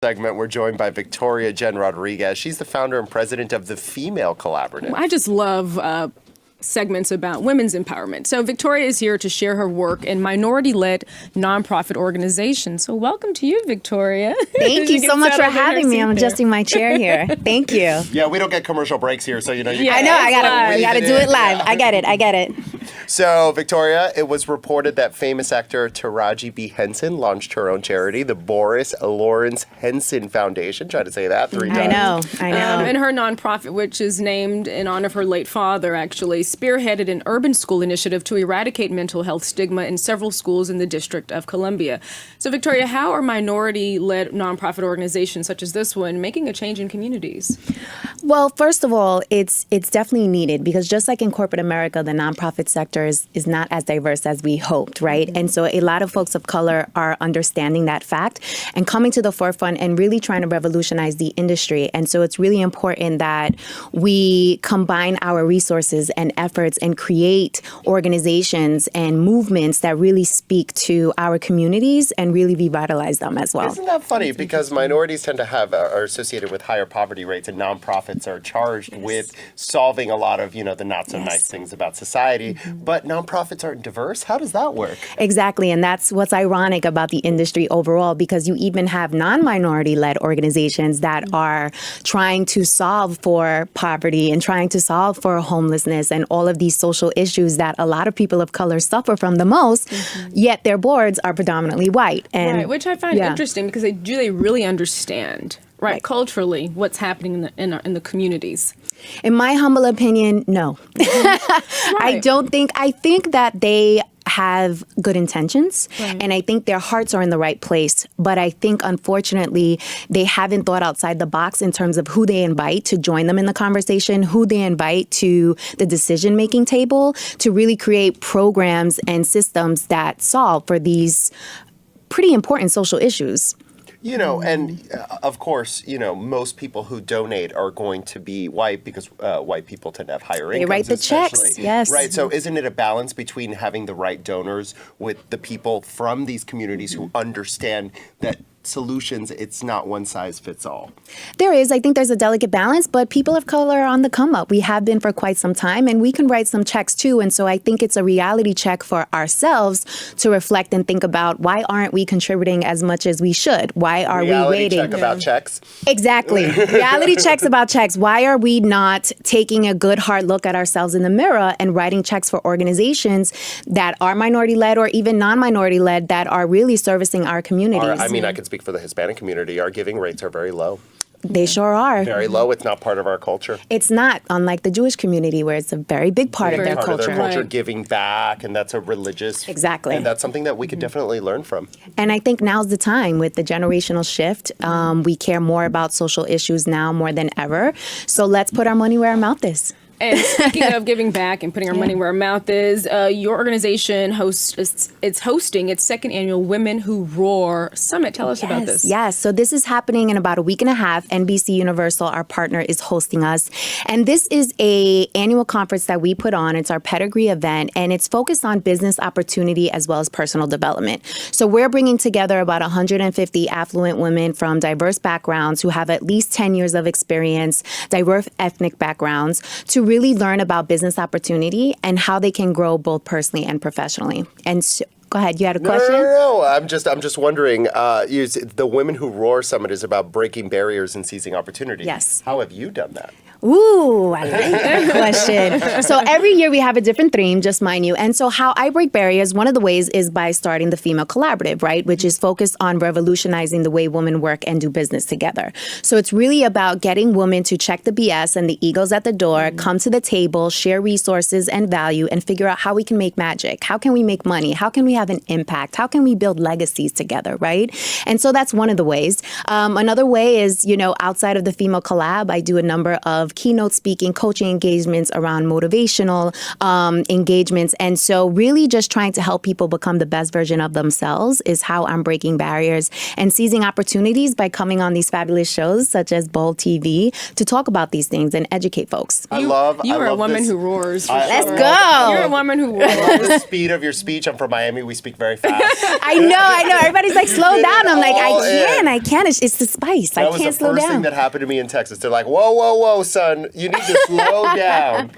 Segment, we're joined by Victoria Jenn Rodriguez. She's the founder and president of the Female Collaborative. I just love segments about women's empowerment. So Victoria is here to share her work in minority-led nonprofit organizations. So welcome to you, Victoria. Thank you so much for having me. I'm adjusting my chair here. Thank you. Yeah, we don't get commercial breaks here, so you know. I know. We gotta do it live. I get it. So, Victoria, it was reported that famous actor Taraji B. Henson launched her own charity, the Boris Lawrence Henson Foundation. Try to say that 3 times. I know. And her nonprofit, which is named in honor of her late father, actually spearheaded an urban school initiative to eradicate mental health stigma in several schools in the District of Columbia. So, Victoria, how are minority-led nonprofit organizations such as this one making a change in communities? Well, first of all, it's definitely needed because just like in corporate America, the nonprofit sector is not as diverse as we hoped, right? And so a lot of folks of color are understanding that fact and coming to the forefront and really trying to revolutionize the industry. And so it's really important that we combine our resources and efforts and create organizations and movements that really speak to our communities and really revitalize them as well. Isn't that funny? Because minorities tend to are associated with higher poverty rates, and nonprofits are charged with solving a lot of, the not so nice things about society. But nonprofits aren't diverse. How does that work? Exactly. And that's what's ironic about the industry overall, because you even have non-minority led organizations that are trying to solve for poverty and trying to solve for homelessness and all of these social issues that a lot of people of color suffer from the most, yet their boards are predominantly white. And right, which I find interesting because they really understand, right, culturally what's happening in the communities. In my humble opinion, no. I think that they have good intentions, and I think their hearts are in the right place. But I think, unfortunately, they haven't thought outside the box in terms of who they invite to join them in the conversation, who they invite to the decision-making table to really create programs and systems that solve for these pretty important social issues. And of course, most people who donate are going to be white because white people tend to have higher incomes. They write the checks, yes. Right. So isn't it a balance between having the right donors with the people from these communities who understand that solutions, it's not one size fits all? There is. I think there's a delicate balance, but people of color are on the come up. We have been for quite some time, and we can write some checks too. And so I think it's a reality check for ourselves to reflect and think about, why aren't we contributing as much as we should? Why are we waiting? Reality check about checks? Exactly. Reality checks about checks. Why are we not taking a good hard look at ourselves in the mirror and writing checks for organizations that are minority led or even non-minority led that are really servicing our communities? I could speak for the Hispanic community. Our giving rates are very low. They sure are. Very low. It's not part of our culture. It's not, unlike the Jewish community, where it's a very big part of their culture. Right. Giving back, and that's a religious. Exactly. And that's something that we could definitely learn from. And I think now's the time with the generational shift. We care more about social issues now more than ever. So let's put our money where our mouth is. And speaking of giving back and putting our money where our mouth is, your organization it's hosting its second annual Women Who Roar Summit. Tell us about this. Yes. So this is happening in about a week and a half. NBCUniversal, our partner, is hosting us. And this is a annual conference that we put on. It's our pedigree event, and it's focused on business opportunity as well as personal development. So we're bringing together about 150 affluent women from diverse backgrounds who have at least 10 years of experience, diverse ethnic backgrounds, to really learn about business opportunity and how they can grow both personally and professionally. And so, go ahead. You had a question? No. I'm just wondering. The Women Who Roar Summit is about breaking barriers and seizing opportunities. Yes. How have you done that? Ooh, I like that question. So every year we have a different theme, just mind you. And so how I break barriers, one of the ways is by starting the Female Collaborative, right? Which is focused on revolutionizing the way women work and do business together. So it's really about getting women to check the BS and the egos at the door, come to the table, share resources and value, and figure out how we can make magic. How can we make money? How can we have an impact? How can we build legacies together, right? And so that's one of the ways. Another way is, outside of the Female Collab, I do a number of of keynote speaking, coaching engagements around motivational engagements. And so really just trying to help people become the best version of themselves is how I'm breaking barriers and seizing opportunities by coming on these fabulous shows such as Bold TV to talk about these things and educate folks. You are a woman who roars. For Let's sure. go. You're a woman who roars. I love the speed of your speech. I'm from Miami. We speak very fast. I know. Everybody's like, slow down. I'm like, all I can. It's the spice. I That was can't the slow first thing down. that happened to me in Texas. They're like, whoa, whoa, whoa, son, you need to slow down.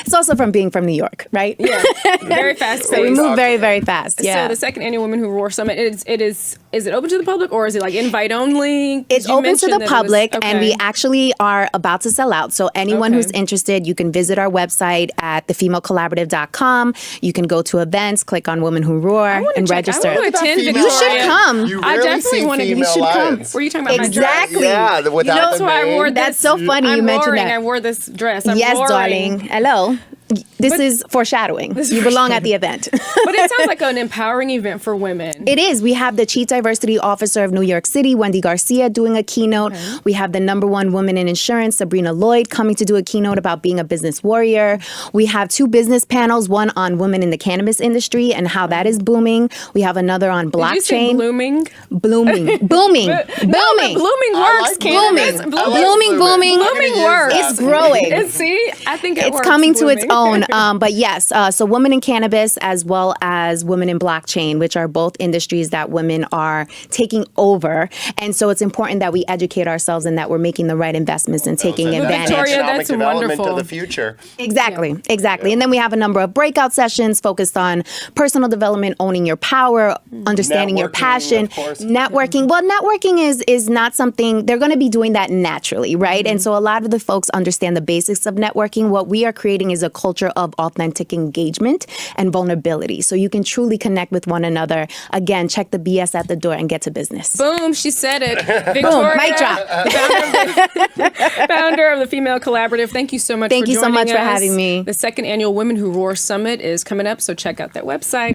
It's also from being from New York, right? Yeah, very fast. So we move very, very fast. Yeah. So the second annual Women Who Roar Summit, is it open to the public or is it like invite only? It's You open to mentioned the that it was- public, and we okay. actually are about to sell out. So anyone Okay. who's interested, you can visit our website at thefemalecollaborative.com. You can go to events, click on Women Who Roar, wanna and check- register. I want to attend, female Victoria. You should come. You I rarely definitely see wanna- you female should come. lions. Were you talking about my dress? Exactly. Yeah, without You know, the that's why I mane. wore That's so funny I'm you mentioned roaring. that. I wore this dress. I'm Yes, roaring. darling. Hello. This is foreshadowing. You belong at the event. But it sounds like an empowering event for women. It is. We have the Chief Diversity Officer of New York City, Wendy Garcia, doing a keynote. We have the #1 woman in insurance, Sabrina Lloyd, coming to do a keynote about being a business warrior. We have 2 business panels, one on women in the cannabis industry and how that is booming. We have another on Did you say blockchain. blooming? Booming. No, booming. but blooming works. like cannabis. blooming. I like Blooming, booming. I'm gonna Blooming use works. that. It's growing. See, I think it It's works, coming to its blooming. own. But yes, so women in cannabis as well as women in blockchain, which are both industries that women are taking over. And so it's important that we educate ourselves and that we're making the right investments and taking advantage. Victoria, Economic that's development wonderful. of the future. Exactly. And then we have a number of breakout sessions focused on personal development, owning your power, understanding your Networking, passion, of course. networking. Well, networking is not something they're going to be doing that naturally, right? And so a lot of the folks understand the basics of networking. What we are creating is a culture of authentic engagement and vulnerability, so you can truly connect with one another. Again, check the BS at the door and get to business. Boom, she said it. Victoria, Mic drop. Founder of the Female Collaborative. Thank you so much Thank for you so joining much for us. having me. The second annual Women Who Roar Summit is coming up, so check out that website.